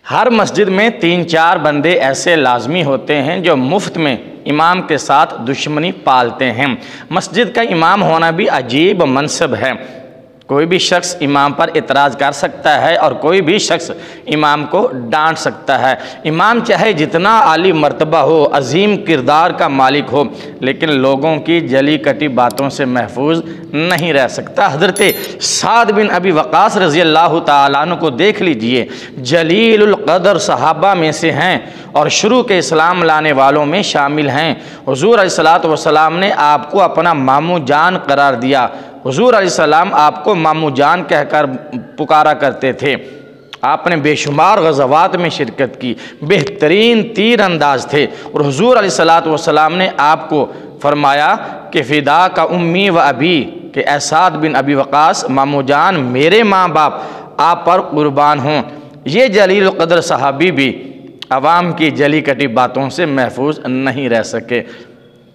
हर मस्जिद में 3-4 बंदे ऐसे लाजमी होते हैं जो मुफ्त में इमाम के साथ दुश्मनी पालते हैं। मस्जिद का इमाम होना भी अजीब मनसब है। कोई भी शख्स इमाम पर इतराज़ कर सकता है और कोई भी शख्स इमाम को डांट सकता है। इमाम चाहे जितना आली मर्तबा हो, अजीम किरदार का मालिक हो, लेकिन लोगों की जली कटी बातों से महफूज नहीं रह सकता। हज़रत साद बिन अबी वक़ास रज़ी अल्लाह तआला अन्हु को देख लीजिए, जलीलुल क़दर सहाबा में से हैं और शुरू के इस्लाम लाने वालों में शामिल हैं। हुज़ूर अलैहिस्सलातु वस्सलाम ने आपको अपना मामू जान करार दिया। हुज़ूर अलैहिस्सलाम आपको मामू जान कहकर पुकारा करते थे। आपने बेशुमार गज़वात में शिरकत की, बेहतरीन तीर अंदाज थे और हुज़ूर अलैहिस्सलातु वस्सलाम ने आपको फरमाया कि फ़िदा का उम्मी व अबी, कि ए साद बिन अबी वक़ास मामू जान, मेरे माँ बाप आप पर कुर्बान हों। ये जलील क़दर सहाबी भी अवाम की जली कटी बातों से महफूज नहीं रह सके।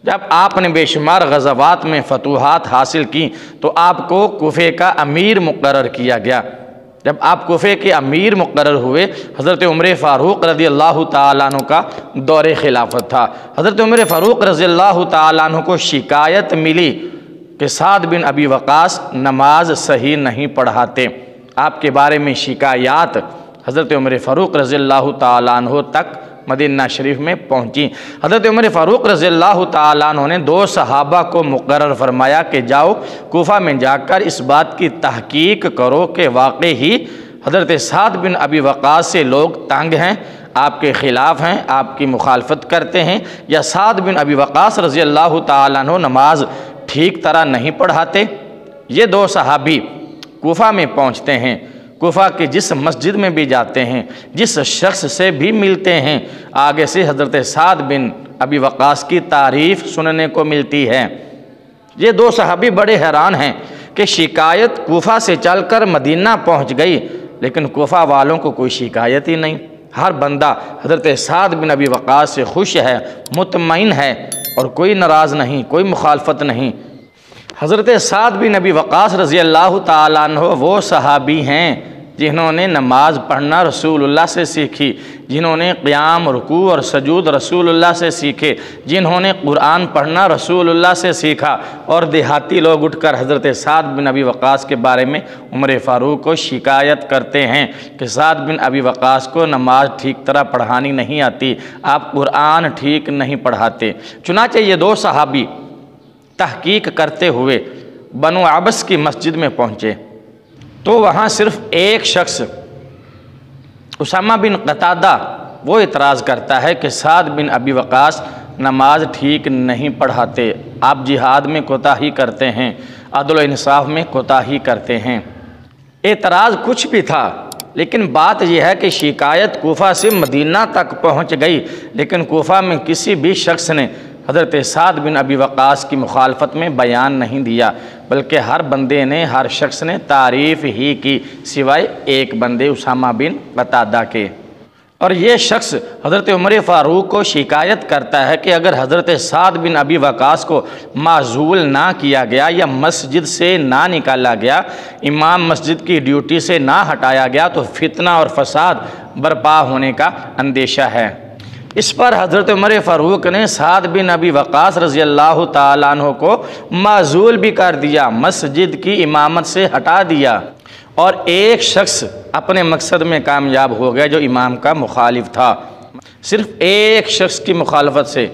जब आपने बेशुमार गज़वात में फतूहात हासिल की तो आपको कूफे का अमीर मुक़र्रर किया गया। जब आप कूफे के अमीर मुक़र्रर हुए, हज़रत उमर फ़ारूक रज़ी अल्लाह तआला अन्हु का दौरे खिलाफत था। हज़रत उमर फ़ारूक रज़ी अल्लाह तआला अन्हु को शिकायत मिली कि साद बिन अबी वक़ास नमाज सही नहीं पढ़ाते। आपके बारे में शिकायत हज़रत उमर फ़ारूक रज़ी अल्लाह तआला अन्हु तक मदीना शरीफ में पहुँची। हज़रत उमर फ़ारूक रज़ी अल्लाह तआला अन्हु ने 2 सहाबा को मुक़र्रर फरमाया कि जाओ कूफा में जाकर इस बात की तहकीक करो कि वाक़ई ही हज़रत साद बिन अबी वक़ास से लोग तंग हैं, आपके ख़िलाफ़ हैं, आपकी मुखालफत करते हैं, या साद बिन अबी वक़ास रज़ी अल्लाह तआला अन्हु नमाज ठीक तरह नहीं पढ़ाते। ये 2 सहाबी कूफा में पहुँचते हैं। कूफा के जिस मस्जिद में भी जाते हैं, जिस शख्स से भी मिलते हैं, आगे से हज़रत साद बिन अबी वक़ास की तारीफ़ सुनने को मिलती है। ये 2 सहाबी बड़े हैरान हैं कि शिकायत कूफा से चलकर मदीना पहुंच गई, लेकिन कूफा वालों को कोई शिकायत ही नहीं। हर बंदा हज़रत साद बिन अबी वक़ास से खुश है, मुतमईन है और कोई नाराज़ नहीं, कोई मुखालफत नहीं। हज़रत साद बिन अबी वक़ास रज़ी अल्लाह तआला अन्हु वो सहाबी हैं जिन्होंने नमाज पढ़ना रसूलुल्लाह से सीखी, जिन्होंने क़ियाम, रुकू और सजूद रसूलुल्लाह से सीखे, जिन्होंने कुरान पढ़ना रसूलुल्लाह से सीखा। और देहाती लोग उठकर हज़रत साद बिन अबी वक़ास के बारे में उमर फ़ारूक को शिकायत करते हैं कि साद बिन अबी वक़ास को नमाज ठीक तरह पढ़ानी नहीं आती, आप कुरान ठीक नहीं पढ़ाते। चुनांचे ये 2 सहाबी तहकीक करते हुए बनु अबस की मस्जिद में पहुँचे तो वहाँ सिर्फ़ एक शख्स उसामा बिन क़तादा वो इतराज़ करता है कि साद बिन अबी वक़ास नमाज ठीक नहीं पढ़ाते, आप जिहाद में कोताही करते हैं, अदल इंसाफ में कोताही करते हैं। एतराज़ कुछ भी था, लेकिन बात यह है कि शिकायत कूफा से मदीना तक पहुँच गई, लेकिन कूफा में किसी भी शख्स ने हज़रत साद बिन अबी वक़ास की मुखालफत में बयान नहीं दिया, बल्कि हर बंदे ने, हर शख्स ने तारीफ़ ही की, सिवाय एक बंदे उसामा बिन क़तादा के। और ये शख्स हज़रत उमर फ़ारूक को शिकायत करता है कि अगर हज़रत साद बिन अबी वक़ास को माज़ूल ना किया गया या मस्जिद से ना निकाला गया, इमाम मस्जिद की ड्यूटी से ना हटाया गया, तो फितना और फसाद बर्पा होने का अंदेशा है। इस पर हज़रत उमर फ़ारूक ने साद बिन अबी वक़ास रज़ी अल्लाह तआला अन्हु को माज़ूल भी कर दिया, मस्जिद की इमामत से हटा दिया, और एक शख्स अपने मकसद में कामयाब हो गया जो इमाम का मुखालिफ था। सिर्फ़ एक शख्स की मुखालफत से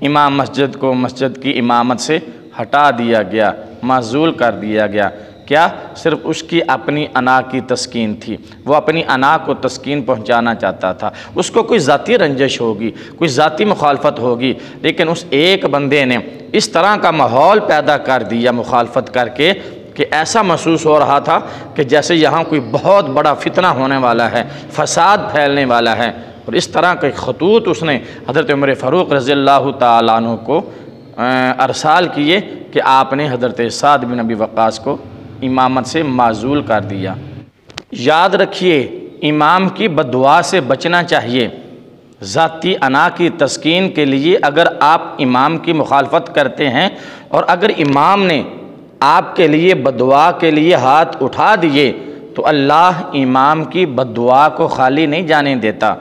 इमाम मस्जिद को मस्जिद की इमामत से हटा दिया गया, माज़ूल कर दिया गया। क्या? सिर्फ उसकी अपनी अना की तस्कीन थी, वो अपनी अना को तस्कीन पहुंचाना चाहता था। उसको कोई ज़ाती रंजिश होगी, कोई ज़ाती मुखालफत होगी, लेकिन उस एक बंदे ने इस तरह का माहौल पैदा कर दिया मुखालफत करके कि ऐसा महसूस हो रहा था कि जैसे यहाँ कोई बहुत बड़ा फितना होने वाला है, फसाद फैलने वाला है। और इस तरह के खतूत उसने हज़रत उमर फ़ारूक रज़ी अल्लाह तआला अन्हु को अरसाल किए कि आपने हज़रत साद बिन अबी वक़ास को इमामत से माज़ूल कर दिया। याद रखिए, इमाम की बद्दुआ से बचना चाहिए। ज़ाती अना की तस्कीन के लिए अगर आप इमाम की मुखालफत करते हैं और अगर इमाम ने आपके लिए बद्दुआ के लिए हाथ उठा दिए तो अल्लाह इमाम की बद्दुआ को खाली नहीं जाने देता।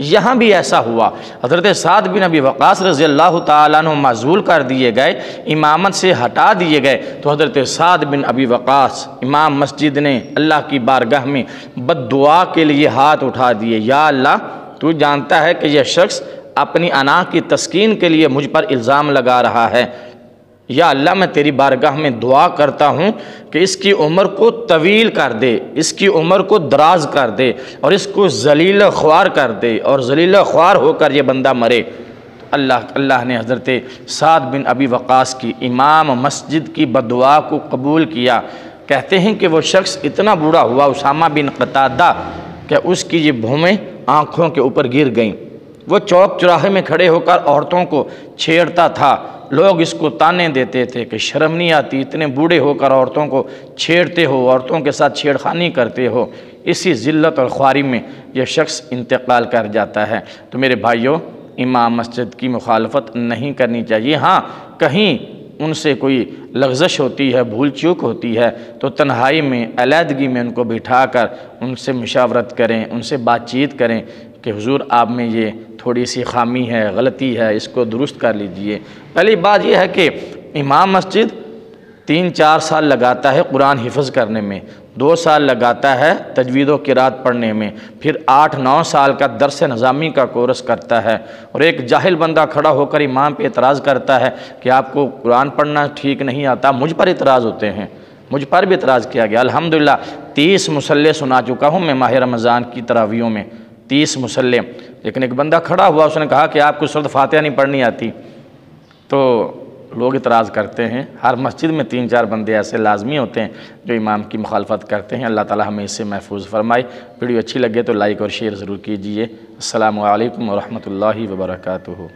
यहाँ भी ऐसा हुआ, हज़रत साद बिन अबी वक़ास रज़ी अल्लाह ताला अन्हु माज़ूल कर दिए गए, इमामत से हटा दिए गए। तो हज़रत साद बिन अबी वक़ास इमाम मस्जिद ने अल्लाह की बारगाह में बद्दुआ के लिए हाथ उठा दिए, या अल्लाह तू जानता है कि यह शख्स अपनी अना की तस्कीन के लिए मुझ पर इल्ज़ाम लगा रहा है, या अल्लाह मैं तेरी बारगाह में दुआ करता हूँ कि इसकी उम्र को तवील कर दे, इसकी उम्र को दराज कर दे और इसको जलील ख्वार कर दे और जलील ख्वार होकर ये बंदा मरे। तो अल्लाह ने हज़रत साद बिन अबी वक़ास की इमाम मस्जिद की बदुआ को कबूल किया। कहते हैं कि वो शख्स इतना बूढ़ा हुआ उसामा बिन क़तादा कि उसकी ये भूमें आँखों के ऊपर गिर गईं। वो चौक चौराहे में खड़े होकर औरतों को छेड़ता था। लोग इसको ताने देते थे कि शर्म नहीं आती, इतने बूढ़े होकर औरतों को छेड़ते हो, औरतों के साथ छेड़खानी करते हो। इसी ज़िल्लत और ख्वारी में यह शख्स इंतकाल कर जाता है। तो मेरे भाइयों, इमाम मस्जिद की मुखालफत नहीं करनी चाहिए। हाँ, कहीं उनसे कोई लग़ज़श होती है, भूल चूक होती है, तो तन्हाई में, अलहदगी में उनको बिठाकर उनसे मुशावरत करें, उनसे बातचीत करें कि हुजूर आप में ये थोड़ी सी खामी है, गलती है, इसको दुरुस्त कर लीजिए। पहली बात यह है कि इमाम मस्जिद 3-4 साल लगाता है कुरान हिफ्ज़ करने में, 2 साल लगाता है तजवीद व क़िरात पढ़ने में, फिर 8-9 साल का दर्स निज़ामी का कोर्स करता है। और एक जाहिल बंदा खड़ा होकर इमाम पे एतराज़ करता है कि आपको कुरान पढ़ना ठीक नहीं आता। मुझ पर एतराज़ होते हैं, मुझ पर भी एतराज़ किया गया। अल्हम्दुलिल्लाह 30 मुसल्ले सुना चुका हूँ मैं माह रमज़ान की तरावियों में, 30 मुसल्ले। लेकिन एक बंदा खड़ा हुआ, उसने कहा कि आपको सूरत फातिहा नहीं पढ़नी आती, तो लोग इतराज़ करते हैं। हर मस्जिद में 3-4 बंदे ऐसे लाजमी होते हैं जो इमाम की मुखालफत करते हैं। अल्लाह ताला हमें इससे महफूज फरमाए। वीडियो अच्छी लगे तो लाइक और शेयर ज़रूर कीजिए। अस्सलामु अलैकुम व रहमतुल्लाहि व बरकातुहू।